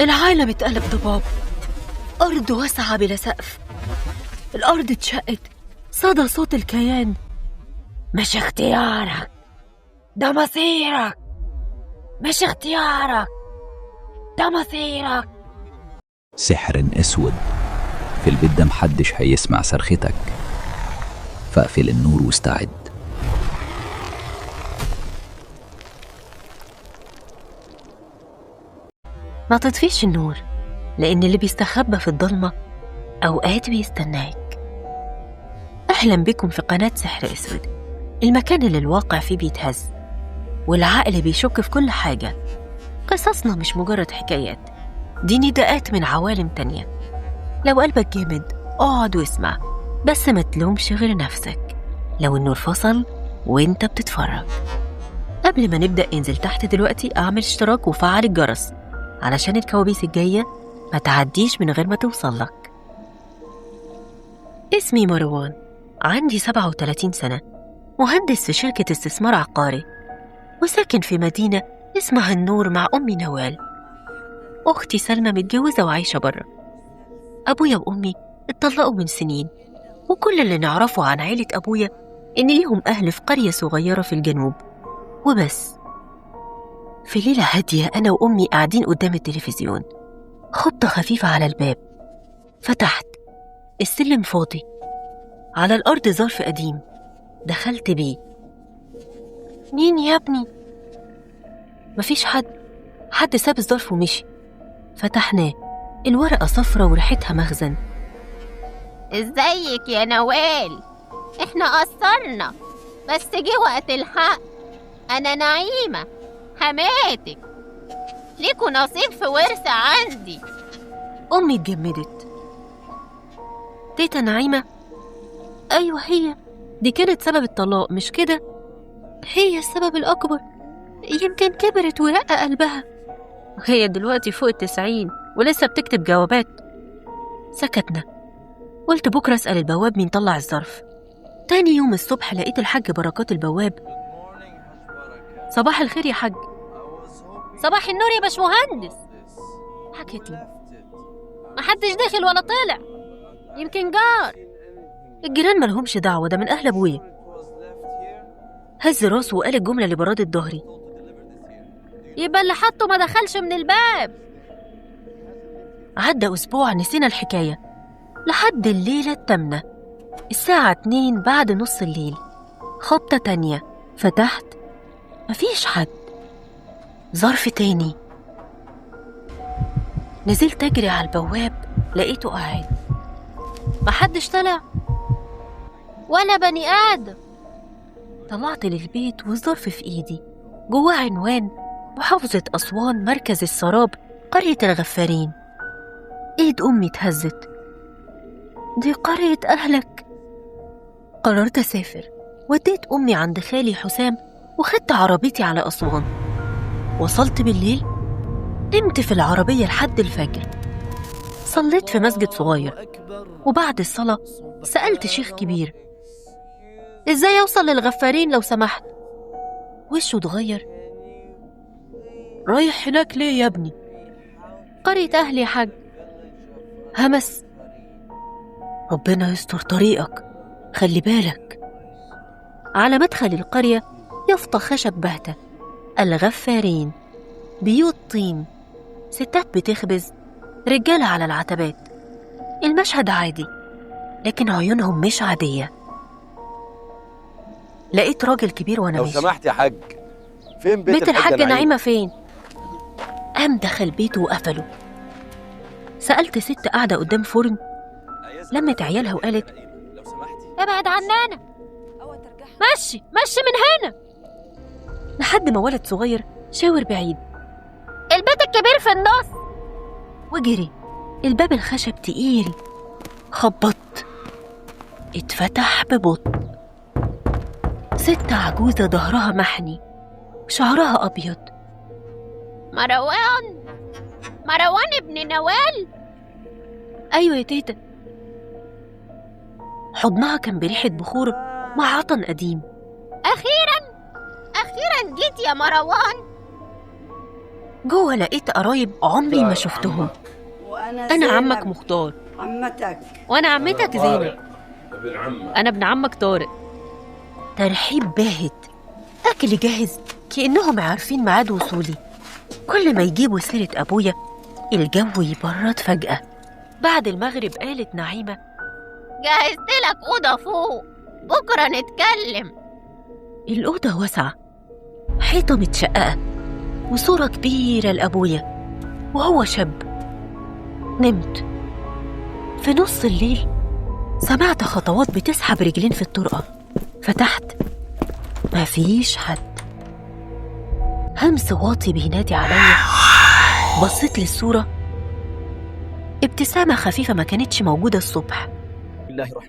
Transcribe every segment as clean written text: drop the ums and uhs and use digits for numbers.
العالم اتقلب ضباب، أرض واسعة بلا سقف. الأرض اتشقت، صدى صوت الكيان: مش اختيارك، ده مصيرك، مش اختيارك، ده مصيرك. سحر اسود في البيت ده، محدش هيسمع صرختك، فاقفل النور واستعد. ما تطفيش النور، لأن اللي بيستخبى في الضلمة أوقات بيستناك. أهلا بكم في قناة سحر أسود، المكان اللي الواقع فيه بيتهز والعقل بيشك في كل حاجة. قصصنا مش مجرد حكايات، دي نداءات من عوالم تانية. لو قلبك جامد اقعد واسمع، بس ما تلومش غير نفسك لو النور فصل وانت بتتفرج. قبل ما نبدأ انزل تحت دلوقتي اعمل اشتراك وفعل الجرس علشان الكوابيس الجاية ما تعديش من غير ما توصلك. اسمي مروان، عندي 37 سنة، مهندس في شركة استثمار عقاري، وساكن في مدينة اسمها النور مع أمي نوال. أختي سلمى متجوزة وعايشة برا. أبويا وأمي اتطلقوا من سنين، وكل اللي نعرفه عن عيلة أبويا إن ليهم أهل في قرية صغيرة في الجنوب وبس. في ليلة هادية أنا وأمي قاعدين قدام التلفزيون، خبطة خفيفة على الباب. فتحت، السلم فاضي، على الأرض ظرف قديم. دخلت بيه. مين يا ابني؟ مفيش حد ساب الظرف ومشي. فتحناه، الورقة صفرة وريحتها مخزن. ازيك يا نوال؟ احنا قصرنا بس جه وقت الحق. انا نعيمة حماتك، ليكوا نصيب في ورث عندي. أمي اتجمدت. تيتا نعيمة؟ أيوة هي دي، كانت سبب الطلاق مش كده؟ هي السبب الأكبر، يمكن كبرت ورق قلبها. هي دلوقتي فوق 90 ولسه بتكتب جوابات. سكتنا. قلت بكرة أسأل البواب مين طلع الظرف. تاني يوم الصبح لقيت الحاج بركات البواب. صباح الخير يا حاج. صباح النور يا باشمهندس. حكيت لي محدش داخل ولا طلع، يمكن جار. الجيران ملهمش دعوة، ده من أهل أبويا. هز راسه وقال الجملة اللي برادت ظهري: يبقى اللي حطه ما دخلش من الباب. عدى أسبوع نسينا الحكاية لحد الليلة التامنة، الساعة 2 بعد نص الليل. خبطة تانية، فتحت، مفيش حد. ظرف تاني. نزلت أجري على البواب، لقيته قاعد، محدش طلع ولا بني آدم. طلعت للبيت والظرف في إيدي، جواه عنوان: محافظة أسوان، مركز السراب، قرية الغفارين. إيد أمي اتهزت. دي قرية أهلك. قررت أسافر، وديت أمي عند خالي حسام وخدت عربيتي على أسوان. وصلت بالليل، نمت في العربية لحد الفجر. صليت في مسجد صغير، وبعد الصلاة سألت شيخ كبير: إزاي أوصل للغفارين لو سمحت؟ وشه اتغير: رايح هناك ليه يا ابني؟ قرية أهلي يا حاج. همس: ربنا يستر طريقك، خلي بالك. على مدخل القرية يافطة خشب باهتة: الغفارين. بيوت طين، ستات بتخبز، رجالة على العتبات. المشهد عادي، لكن عيونهم مش عادية. لقيت راجل كبير وانا لو ماشي: سمحت يا حاج، فين بيت الحاجة نعيمة فين؟ قام دخل بيته وقفله. سألت ست قاعدة قدام فرن، لمت عيالها وقالت: ابعد عننا، مشي من هنا. لحد ما ولد صغير شاور بعيد: البيت الكبير في النص. وجري. الباب الخشب تقيل. خبطت، اتفتح ببطء. ست عجوزة ظهرها محني، شعرها أبيض. مروان ابن نوال؟ أيوة يا تيتا. حضنها كان بريحة بخور مع عطن قديم. أخيرا جيت يا مروان. جوه لقيت قرايب عمري ما شفتهم. أنا عمك مختار، عمتك، وأنا عمتك زينب، ابن عمك، أنا ابن عمك طارق. ترحيب باهت، أكل جاهز كأنهم عارفين ميعاد وصولي. كل ما يجيبوا سيرة أبويا الجو يبرد فجأة. بعد المغرب قالت نعيمة: جهزت لك أوضة فوق، بكرة نتكلم. الأوضة واسعة، حيطة متشققة، وصورة كبيرة لأبويا وهو شاب. نمت. في نص الليل سمعت خطوات بتسحب رجلين في الطرقة. فتحت، مفيش حد. همس واطي بينادي عليا. بصيت للصورة، ابتسامة خفيفة ما كانتش موجودة الصبح.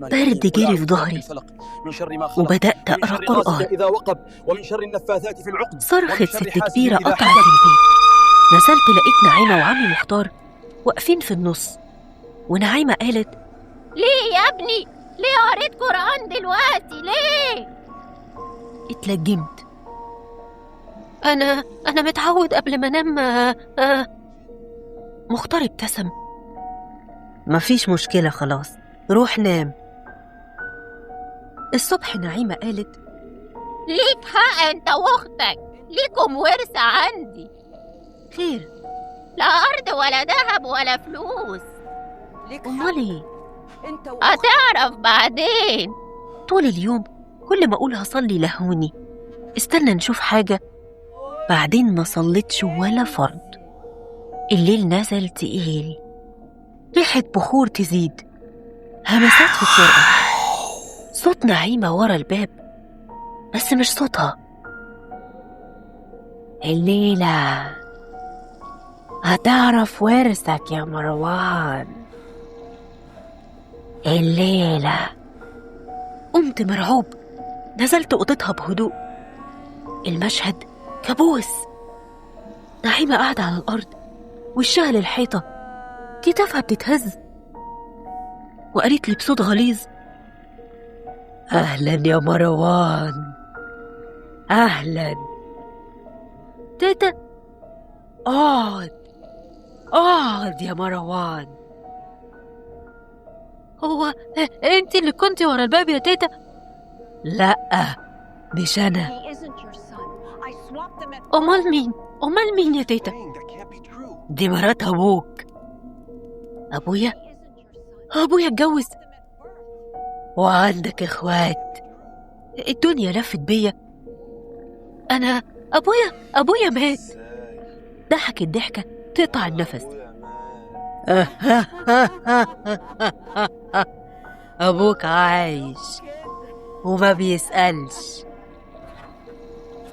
برد جري في ظهري وبدأت أقرأ قرآن. إذا وقب ومن شر النفاثات في العقد. صرخة ست كبيرة قطعت البيت. نزلت لقيت نعيمة وعمي مختار واقفين في النص، ونعيمة قالت: ليه يا ابني؟ ليه قريت قرآن دلوقتي؟ ليه؟ اتلجمت. أنا متعود قبل ما أنام. مختار ابتسم: مفيش مشكلة، خلاص روح نام. الصبح نعيمة قالت: ليك حق انت واختك، ليكم ورث عندي. خير؟ لا أرض ولا ذهب ولا فلوس. أمال إيه؟ هتعرف بعدين. طول اليوم كل ما أقول هصلي لهوني، استنى نشوف حاجة. بعدين ما صليتش ولا فرض. الليل نزل تقيل، ريحة بخور تزيد، همسات في الطرقة، صوت نعيمة ورا الباب بس مش صوتها. الليلة هتعرف ورثك يا مروان، الليلة. قمت مرعوب، نزلت أوضتها بهدوء. المشهد كابوس. نعيمة قاعدة على الأرض، وشها للحيطة، كتافها بتتهز، وقالت لي بصوت غليظ: أهلا يا مروان، أهلا. تيتا، اقعد يا مروان. هو انت اللي كنتي ورا الباب يا تيتا؟ لا، مش أنا. أمال مين يا تيتا؟ دي مرات أبوك. أبويا اتجوز وعندك إخوات. الدنيا لفت بيا. أنا أبويا مات. ضحكت ضحكة تقطع النفس. أبوك عايش وما بيسألش.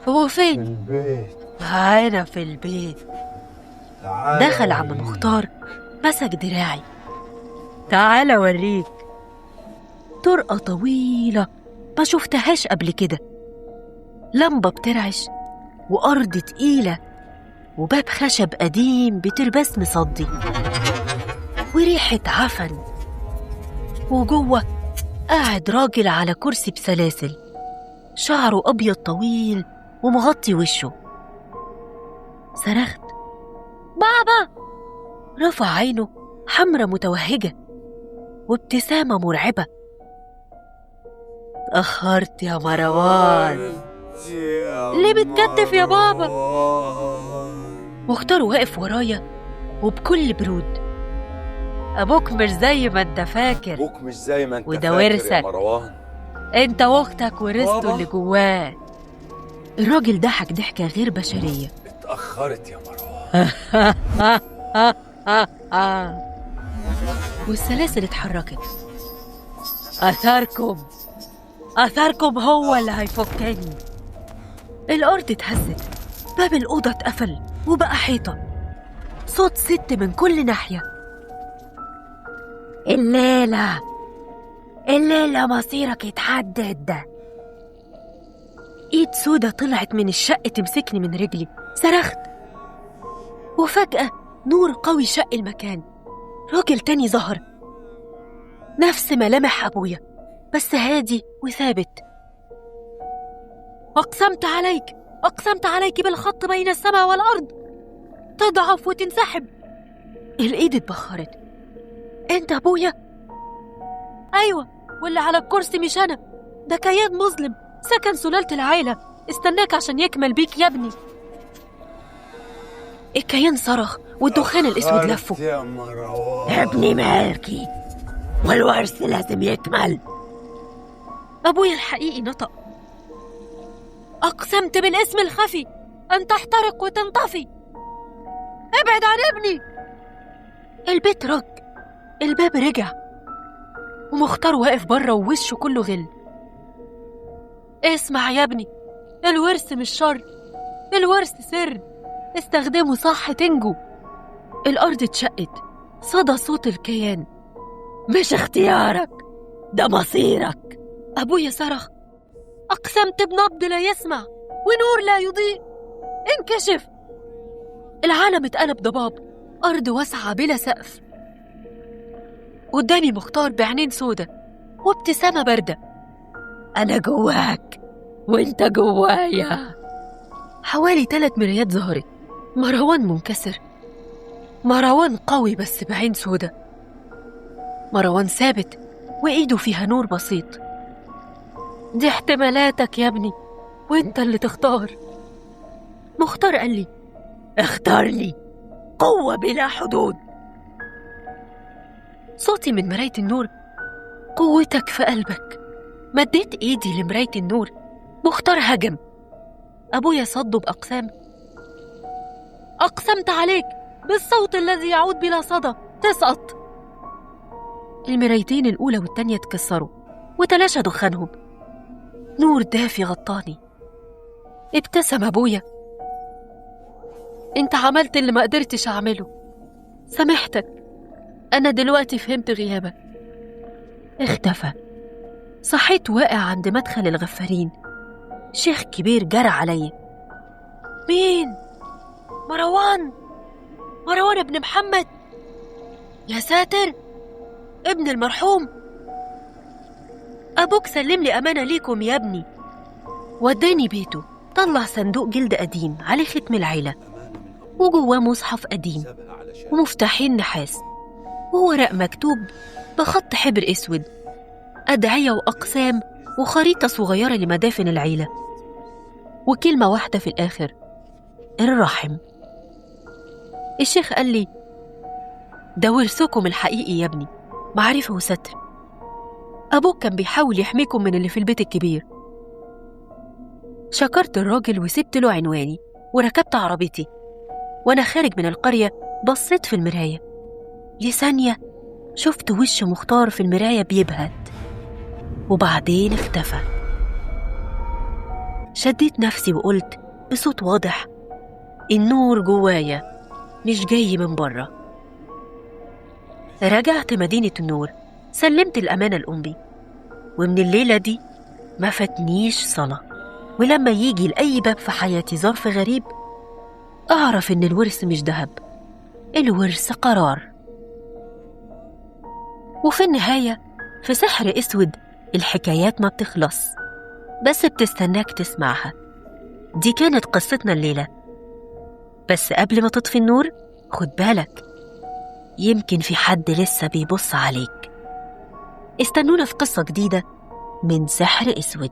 هو فين؟ البيت. هنا في البيت. دخل عم مختار، مسك دراعي: تعال أوريك. طرقة طويلة ما شفتهاش قبل كده، لمبة بترعش، وأرض تقيلة، وباب خشب قديم بترباس مصدي، وريحة عفن. وجوه قاعد راجل على كرسي بسلاسل، شعره أبيض طويل ومغطي وشه. صرخت: بابا! رفع عينه حمرة متوهجة وابتسامة مرعبة. اتأخرت يا مروان. ليه بتكتف يا بابا؟ مختار واقف ورايا وبكل برود: أبوك مش زي ما انت فاكر، أبوك مش زي ما انت وده فاكر ورثك. يا مروان. انت واختك ورثته اللي جواه. الراجل ضحك ضحكة غير بشرية. اتأخرت يا مروان. والسلاسل اتحركت. أثاركم هو اللي هيفكني. الأرض اتهزت، باب الأوضة اتقفل وبقى حيطة، صوت ست من كل ناحية: الليلة مصيرك يتحدد. ايد سودة طلعت من الشق تمسكني من رجلي. صرخت، وفجأة نور قوي شق المكان. راجل تاني ظهر، نفس ملامح أبويا بس هادي وثابت. أقسمت عليك بالخط بين السماء والأرض تضعف وتنسحب. الإيد اتبخرت. أنت أبويا؟ أيوة، واللي على الكرسي مش أنا، ده كيان مظلم سكن سلالة العيلة، استناك عشان يكمل بيك يا ابني. الكيان صرخ والدخان الأسود لفه. يا مروان، ابني مالكي، والورث لازم يكمل. أبويا الحقيقي نطق. أقسمت بالاسم الخفي أن تحترق وتنطفي. ابعد عن ابني. البيت رج، الباب رجع، ومختار واقف بره ووشه كله غل. اسمع يا ابني، الورث مش شر، الورث سر، استخدمه صح تنجو. الأرض اتشقت، صدى صوت الكيان. مش اختيارك، ده مصيرك. أبويا صرخ. أقسمت بنبض لا يسمع ونور لا يضيء. انكشف. العالم اتقلب ضباب، أرض واسعة بلا سقف. قدامي مختار بعينين سودة وابتسامة باردة. أنا جواك وانت جوايا. حوالي 3 مرايات ظهرت. مروان منكسر، مروان قوي بس بعين سودة، مروان ثابت وإيده فيها نور بسيط. دي احتمالاتك يا ابني وانت اللي تختار. مختار قال لي اختارني، قوة بلا حدود. صوتي من مراية النور. قوتك في قلبك. مديت ايدي لمراية النور. مختار هجم. أبويا صده بأقسام. أقسمت عليك بالصوت الذي يعود بلا صدى تسقط. المرايتين الأولى والتانية اتكسروا وتلاشى دخانهم. نور دافي غطاني. ابتسم أبويا. انت عملت اللي ما قدرتش أعمله، سامحتك. أنا دلوقتي فهمت غيابك. اختفى. صحيت واقع عند مدخل الغفارين. شيخ كبير جرى عليا. مين؟ مروان، مروان ابن محمد. يا ساتر، ابن المرحوم. أبوك سلم لي أمانة ليكم يا ابني. وداني بيته. طلع صندوق جلد قديم عليه ختم العيلة، وجواه مصحف قديم ومفتاحين نحاس وورق مكتوب بخط حبر أسود، أدعية وأقسام وخريطة صغيرة لمدافن العيلة، وكلمة واحدة في الآخر: الرحم. الشيخ قال لي ده ورثكم الحقيقي يا ابني، معرفة وستر. أبوك كان بيحاول يحميكم من اللي في البيت الكبير. شكرت الراجل وسبت له عنواني وركبت عربيتي. وأنا خارج من القرية بصيت في المراية. لثانية شفت وش مختار في المراية بيبهت، وبعدين اختفى. شديت نفسي وقلت بصوت واضح: النور جوايا مش جاي من بره. رجعت مدينة النور، سلمت الأمانة لأمي، ومن الليلة دي ما فاتنيش صلاة. ولما يجي لأي باب في حياتي ظرف غريب، أعرف إن الورث مش ذهب، الورث قرار. وفي النهاية في سحر أسود الحكايات ما بتخلص، بس بتستناك تسمعها. دي كانت قصتنا الليلة، بس قبل ما تطفي النور خد بالك، يمكن في حد لسه بيبص عليك. استنونا في قصة جديدة من سحر أسود.